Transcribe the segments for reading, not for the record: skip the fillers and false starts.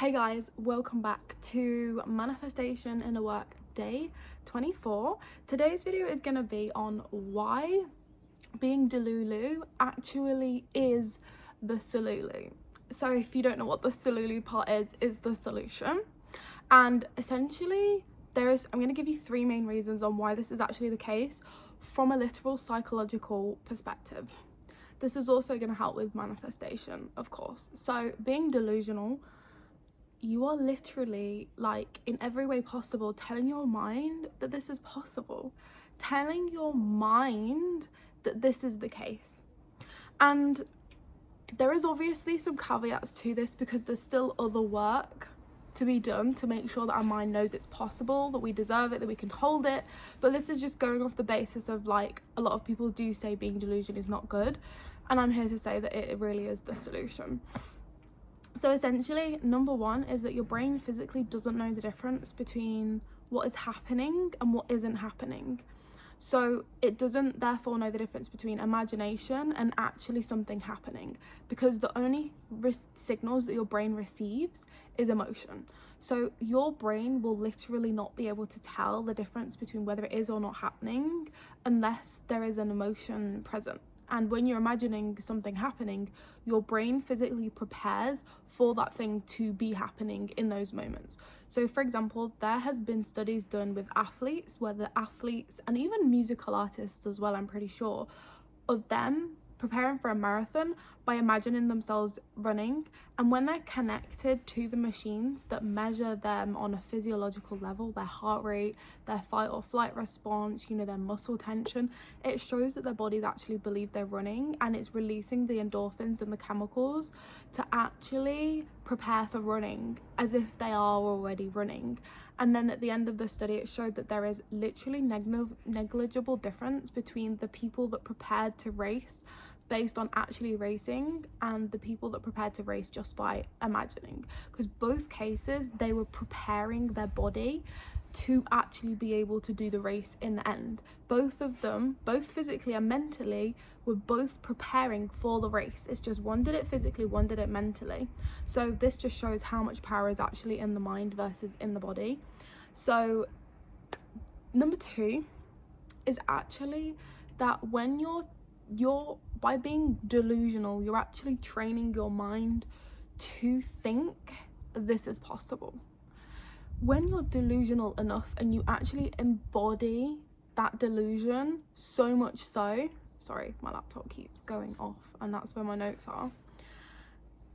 Hey guys, welcome back to Manifestation Inner Work Day 24. Today's video is going to be on why being DELULU actually is the solulu. So if you don't know what the solulu part is the solution. And essentially I'm going to give you three main reasons on why this is actually the case from a literal psychological perspective. This is also going to help with manifestation, of course. So being delusional, you are literally, like, in every way possible, telling your mind that this is possible, telling your mind that this is the case. And there is obviously some caveats to this because there's still other work to be done to make sure that our mind knows it's possible, that we deserve it, that we can hold it. But this is just going off the basis of, like, a lot of people do say being delusional is not good, and I'm here to say that it really is the solution. So essentially, number one is that your brain physically doesn't know the difference between what is happening and what isn't happening. So it doesn't therefore know the difference between imagination and actually something happening, because the only signals that your brain receives is emotion. So your brain will literally not be able to tell the difference between whether it is or not happening unless there is an emotion present. And when you're imagining something happening, your brain physically prepares for that thing to be happening in those moments. So for example, there has been studies done with athletes, where the athletes and even musical artists as well, I'm pretty sure, of them preparing for a marathon by imagining themselves running. And when they're connected to the machines that measure them on a physiological level, their heart rate, their fight or flight response, their muscle tension, it shows that their bodies actually believe they're running, and it's releasing the endorphins and the chemicals to actually prepare for running as if they are already running. And then at the end of the study, it showed that there is literally negligible difference between the people that prepared to race based on actually racing and the people that prepared to race just by imagining, because both cases they were preparing their body to actually be able to do the race in the end. Both of them, both physically and mentally, were both preparing for the race. It's just one did it physically, one did it mentally. So this just shows how much power is actually in the mind versus in the body. So number two is actually that when you're by being delusional, you're actually training your mind to think this is possible. When you're delusional enough and you actually embody that delusion so much so, sorry, my laptop keeps going off and that's where my notes are,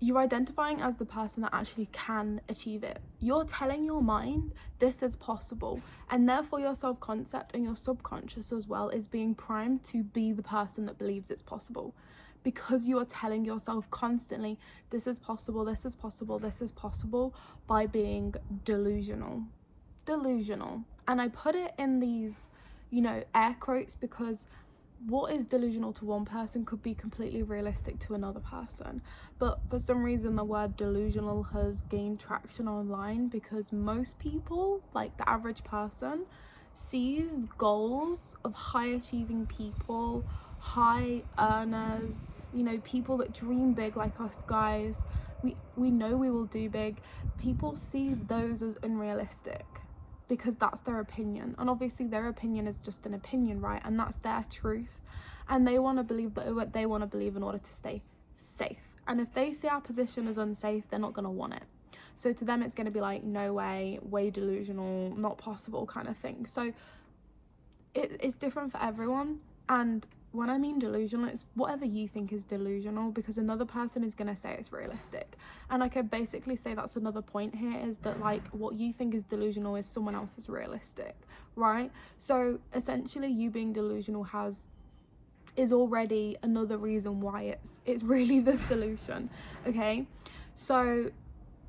you're identifying as the person that actually can achieve it. You're telling your mind this is possible, and therefore your self-concept and your subconscious as well is being primed to be the person that believes it's possible, because you are telling yourself constantly this is possible, this is possible, this is possible, by being delusional. And I put it in these air quotes because what is delusional to one person could be completely realistic to another person. But for some reason the word delusional has gained traction online because most people, like the average person, sees goals of high achieving people, high earners, people that dream big like us guys. We know we will do big. People see those as unrealistic because that's their opinion, and obviously their opinion is just an opinion, right? And that's their truth, and they want to believe what they want to believe in order to stay safe. And if they see our position as unsafe, they're not going to want it. So to them it's going to be like, no way delusional, not possible kind of thing. So it's different for everyone. And when I mean delusional, it's whatever you think is delusional, because another person is going to say it's realistic. And I could basically say that's another point here, is that, like, what you think is delusional is someone else's realistic, right? So essentially you being delusional is already another reason why it's really the solution. Okay, so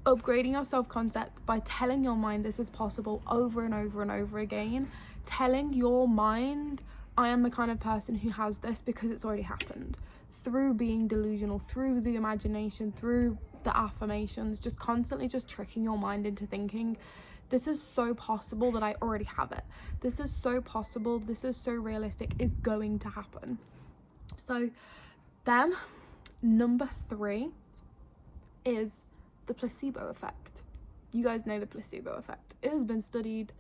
upgrading your self-concept by telling your mind this is possible over and over and over again, telling your mind I am the kind of person who has this because it's already happened, through being delusional, through the imagination, through the affirmations, just constantly just tricking your mind into thinking this is so possible that I already have it. This is so possible, this is so realistic, it's going to happen. So then number three is the placebo effect. you guys know the placebo effect. It has been studied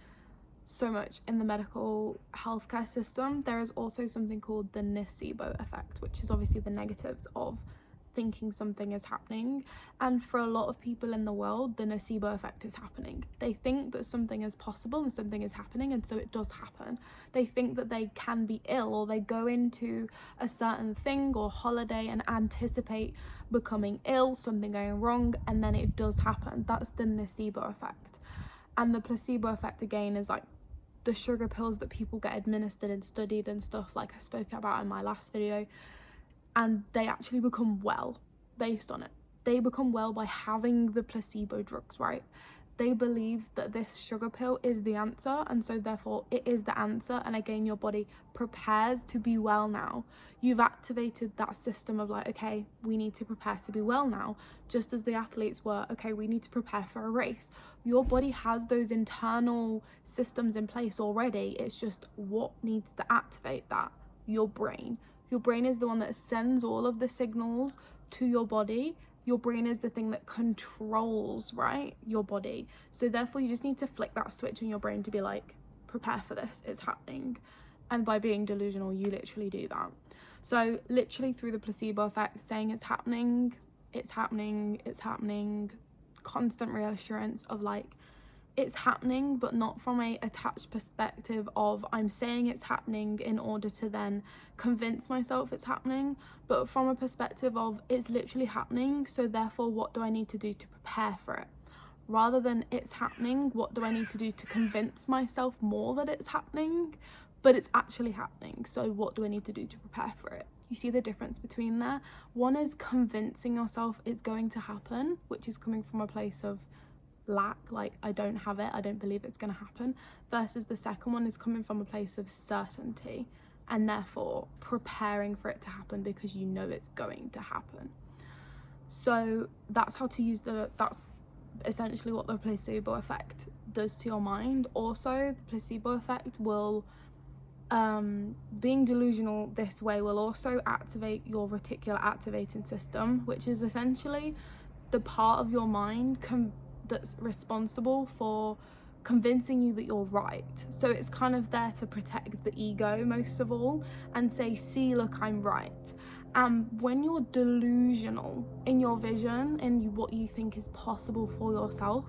so much in the medical healthcare system. There is also something called the nocebo effect, which is obviously the negatives of thinking something is happening. And for a lot of people in the world, the nocebo effect is happening. They think that something is possible and something is happening, and so it does happen. They think that they can be ill, or they go into a certain thing or holiday and anticipate becoming ill, something going wrong, and then it does happen. That's the nocebo effect. And the placebo effect, again, is like the sugar pills that people get administered and studied and stuff, like I spoke about in my last video, and they actually become well based on it. They become well by having the placebo drugs, right? They believe that this sugar pill is the answer, and so therefore it is the answer, and again, your body prepares to be well now. You've activated that system of like, okay, we need to prepare to be well now, just as the athletes were, okay, we need to prepare for a race. Your body has those internal systems in place already. It's just what needs to activate that? Your brain. Your brain is the one that sends all of the signals to your body. Your brain is the thing that controls, right, your body. So therefore, you just need to flick that switch in your brain to be like, prepare for this, it's happening. And by being delusional, you literally do that. So literally through the placebo effect, saying it's happening, it's happening, it's happening, constant reassurance of like, it's happening, but not from a attached perspective of I'm saying it's happening in order to then convince myself it's happening, but from a perspective of it's literally happening, so therefore what do I need to do to prepare for it? Rather than it's happening, what do I need to do to convince myself more that it's happening? But it's actually happening, so what do I need to do to prepare for it? You see the difference between there? One is convincing yourself it's going to happen, which is coming from a place of lack, like I don't have it, I don't believe it's going to happen, versus the second one is coming from a place of certainty and therefore preparing for it to happen because you know it's going to happen. So that's how to use that's essentially what the placebo effect does to your mind. Also, the placebo effect will being delusional this way will also activate your reticular activating system, which is essentially the part of your mind that's responsible for convincing you that you're right. So it's kind of there to protect the ego most of all and say, see, look, I'm right. When you're delusional in your vision and what you think is possible for yourself,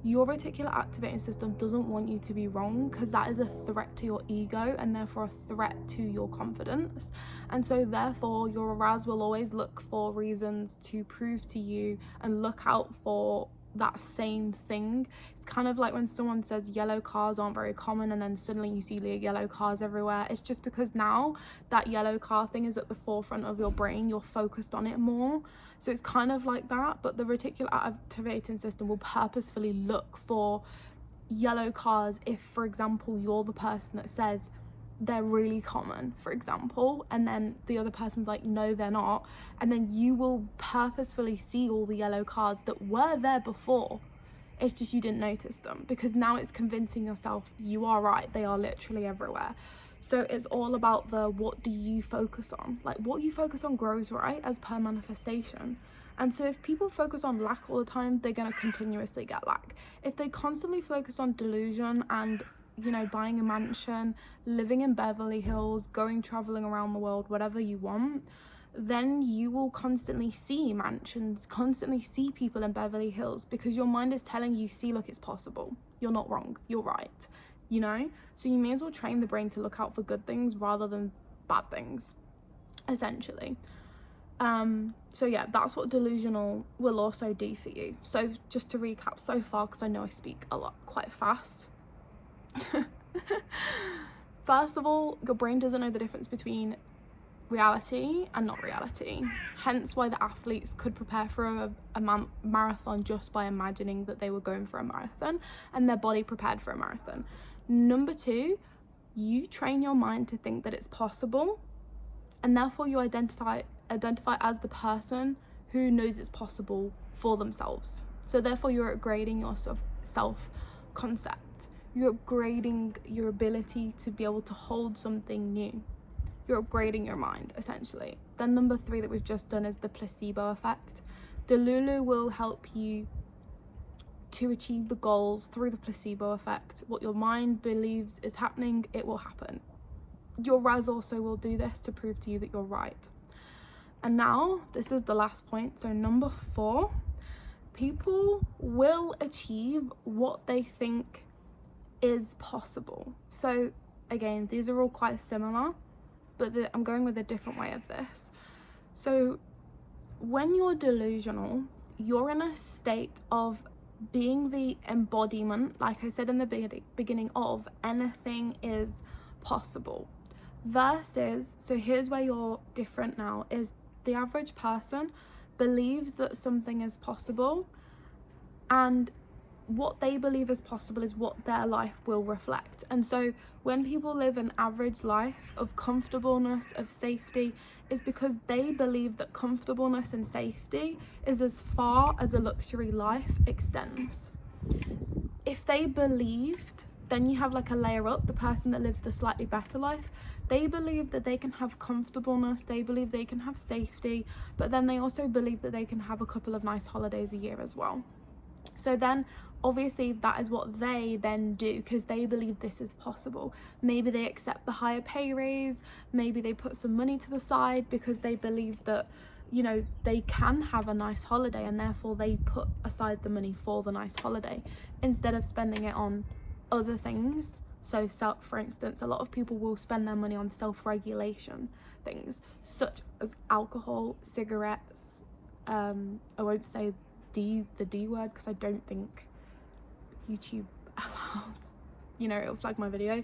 your reticular activating system doesn't want you to be wrong, because that is a threat to your ego and therefore a threat to your confidence. And so therefore your arousal will always look for reasons to prove to you and look out for that same thing. It's kind of like when someone says yellow cars aren't very common and then suddenly you see yellow cars everywhere. It's just because now that yellow car thing is at the forefront of your brain, you're focused on it more. So it's kind of like that, but the reticular activating system will purposefully look for yellow cars if, for example, you're the person that says they're really common, for example, and then the other person's like, no, they're not, and then you will purposefully see all the yellow cars that were there before. It's just you didn't notice them, because now it's convincing yourself you are right, they are literally everywhere. So it's all about the what do you focus on? Like, what you focus on grows, right, as per manifestation. And so if people focus on lack all the time, they're going to continuously get lack. If they constantly focus on delusion and, you know, buying a mansion, living in Beverly Hills, traveling around the world, whatever you want, then you will constantly see mansions, constantly see people in Beverly Hills, because your mind is telling you, see, look, it's possible. You're not wrong. You're right. You know? So you may as well train the brain to look out for good things rather than bad things, essentially. So yeah, that's what delusional will also do for you. So just to recap so far, because I know I speak a lot quite fast. First of all, your brain doesn't know the difference between reality and not reality, hence why the athletes could prepare for a marathon just by imagining that they were going for a marathon, and their body prepared for a marathon. Number two, you train your mind to think that it's possible, and therefore you identify as the person who knows it's possible for themselves. So therefore you're upgrading your self-concept. You're upgrading your ability to be able to hold something new. You're upgrading your mind, essentially. Then number three that we've just done is the placebo effect. DELULU will help you to achieve the goals through the placebo effect. What your mind believes is happening, it will happen. Your res also will do this to prove to you that you're right. And now, this is the last point. So number 4, people will achieve what they think is possible. So again, these are all quite similar, but I'm going with a different way of this. So when you're delusional, you're in a state of being the embodiment, like I said in the beginning, of anything is possible. Versus, so here's where you're different now, is the average person believes that something is possible, and what they believe is possible is what their life will reflect. And so when people live an average life of comfortableness, of safety, is because they believe that comfortableness and safety is as far as a luxury life extends. If they believed, then you have like a layer up, the person that lives the slightly better life. They believe that they can have comfortableness, they believe they can have safety, but then they also believe that they can have a couple of nice holidays a year as well. So then obviously that is what they then do, because they believe this is possible. Maybe they accept the higher pay raise, maybe they put some money to the side because they believe that, you know, they can have a nice holiday, and therefore they put aside the money for the nice holiday instead of spending it on other things. So for instance, a lot of people will spend their money on self-regulation things such as alcohol, cigarettes, I won't say the D word because I don't think YouTube allows, you know, it'll flag my video,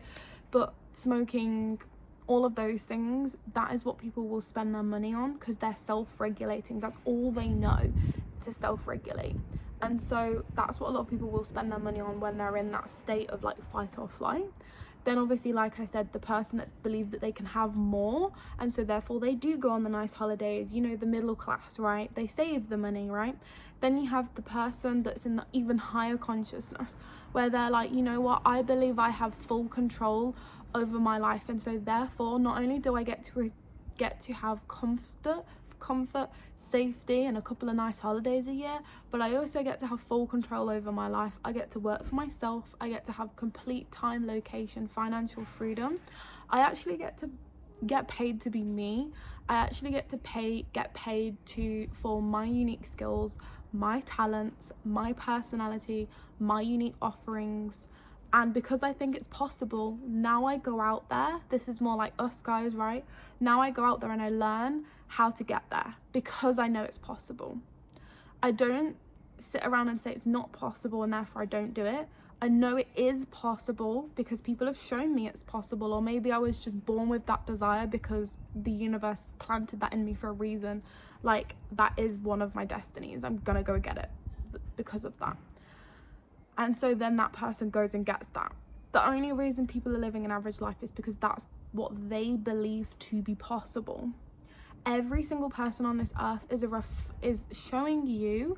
but smoking, all of those things, that is what people will spend their money on because they're self-regulating. That's all they know, to self-regulate. And so that's what a lot of people will spend their money on when they're in that state of like fight or flight. Then obviously, like I said, the person that believes that they can have more, and so therefore they do go on the nice holidays, you know, the middle class, right? They save the money, right? Then you have the person that's in the even higher consciousness, where they're like, you know what, I believe I have full control over my life, and so therefore not only do I get to have comfort, safety, and a couple of nice holidays a year, but I also get to have full control over my life. I get to work for myself, I get to have complete time, location, financial freedom. I actually get paid to be me. I actually get paid for my unique skills, my talents, my personality, my unique offerings. And because I think it's possible, now I go out there, this is more like us guys, right? Now I go out there and I learn how to get there because I know it's possible. I don't sit around and say it's not possible and therefore I don't do it. I know it is possible because people have shown me it's possible, or maybe I was just born with that desire because the universe planted that in me for a reason. Like, that is one of my destinies. I'm gonna go get it because of that. And so then that person goes and gets that. The only reason people are living an average life is because that's what they believe to be possible. Every single person on this earth is showing you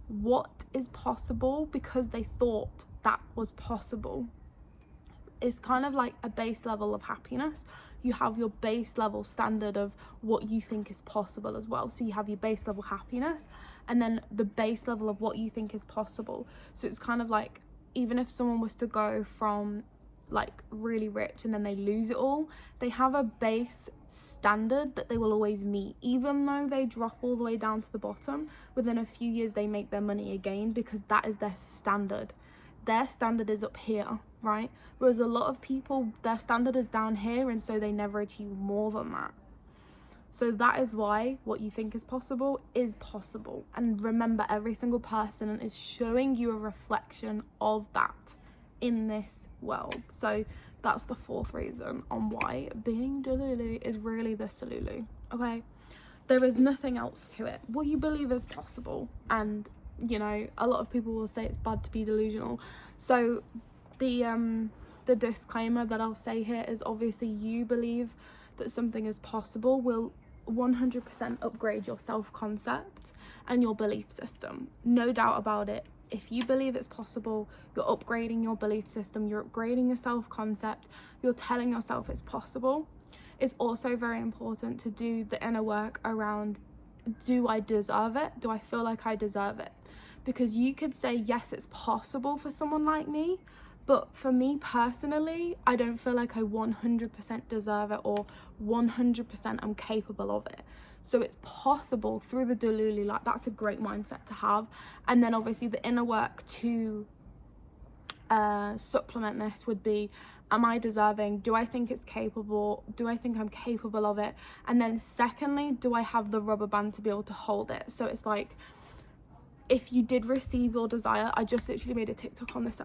what is possible because they thought that was possible. It's kind of like a base level of happiness. You have your base level standard of what you think is possible as well. So you have your base level happiness and then the base level of what you think is possible. So it's kind of like, even if someone was to go from like really rich and then they lose it all, they have a base standard that they will always meet. Even though they drop all the way down to the bottom, within a few years they make their money again because that is their standard. Their standard is up here, right? Whereas a lot of people, their standard is down here, and so they never achieve more than that. So that is why what you think is possible. And remember, every single person is showing you a reflection of that in this world. So that's the fourth reason on why being DELULU is really the solulu, okay? There is nothing else to it. What you believe is possible, and you know, a lot of people will say it's bad to be delusional. So the disclaimer that I'll say here is, obviously you believe that something is possible will 100% upgrade your self-concept and your belief system. No doubt about it. If you believe it's possible, you're upgrading your belief system, you're upgrading your self-concept, you're telling yourself it's possible. It's also very important to do the inner work around, do I deserve it? Do I feel like I deserve it? because you could say, yes, it's possible for someone like me, but for me personally, I don't feel like I 100% deserve it or 100% I'm capable of it. So it's possible through the DELULU, like that's a great mindset to have. And then obviously the inner work to supplement this would be, am I deserving? Do I think it's capable? Do I think I'm capable of it? And then secondly, do I have the rubber band to be able to hold it? So it's like, if you did receive your desire, I just literally made a TikTok on this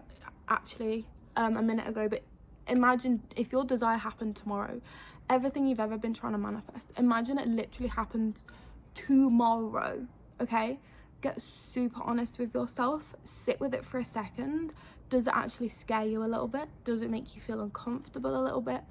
actually a minute ago, but imagine if your desire happened tomorrow, everything you've ever been trying to manifest, imagine it literally happens tomorrow. Okay, get super honest with yourself, sit with it for a second. Does it actually scare you a little bit? Does it make you feel uncomfortable a little bit?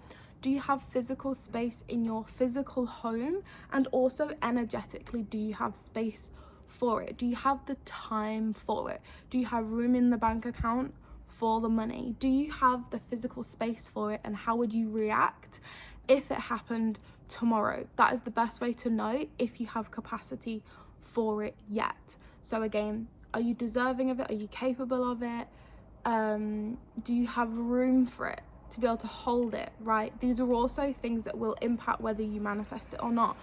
Do you have physical space in your physical home? And also energetically, do you have space for it? Do you have the time for it? Do you have room in the bank account for the money? Do you have the physical space for it? And how would you react if it happened tomorrow? That is the best way to know if you have capacity for it yet. So again, are you deserving of it? Are you capable of it? Do you have room for it to be able to hold it, right? These are also things that will impact whether you manifest it or not.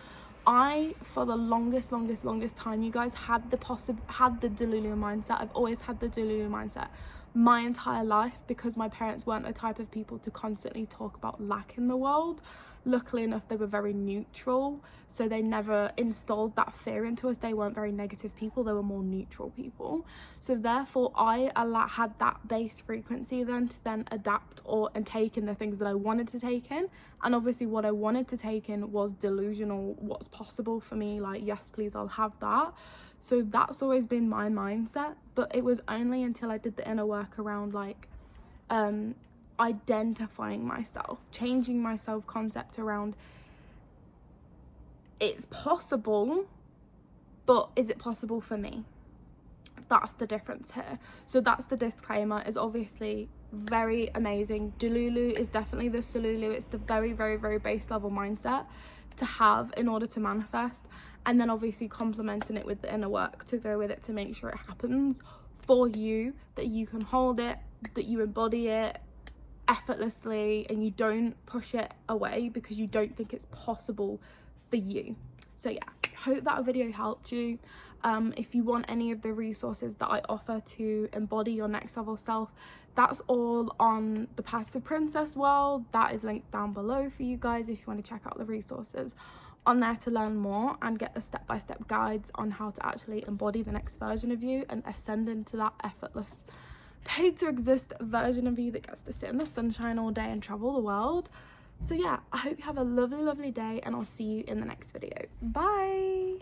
I, for the longest time, you guys, had the DELULU mindset. I've always had the DELULU mindset my entire life because my parents weren't the type of people to constantly talk about lack in the world. Luckily enough, they were very neutral, so they never installed that fear into us. They weren't very negative people, they were more neutral people. So therefore I had that base frequency then to then adapt and take in the things that I wanted to take in. And obviously what I wanted to take in was delusional, what's possible for me, like yes please, I'll have that. So that's always been my mindset. But it was only until I did the inner work around like identifying myself, changing my self-concept around it's possible, but is it possible for me? That's the difference here. So that's the disclaimer. Is obviously very amazing. DELULU is definitely the solulu. It's the very base level mindset to have in order to manifest, and then obviously complementing it with the inner work to go with it to make sure it happens for you, that you can hold it, that you embody it effortlessly, and you don't push it away because you don't think it's possible for you. So yeah, hope that video helped you. If you want any of the resources that I offer to embody your next level self, that's all on the Passive Princess world. That is linked down below for you guys if you want to check out the resources on there to learn more and get the step-by-step guides on how to actually embody the next version of you and ascend into that effortless, paid to exist version of you that gets to sit in the sunshine all day and travel the world. So yeah, I hope you have a lovely day, and I'll see you in the next video. Bye.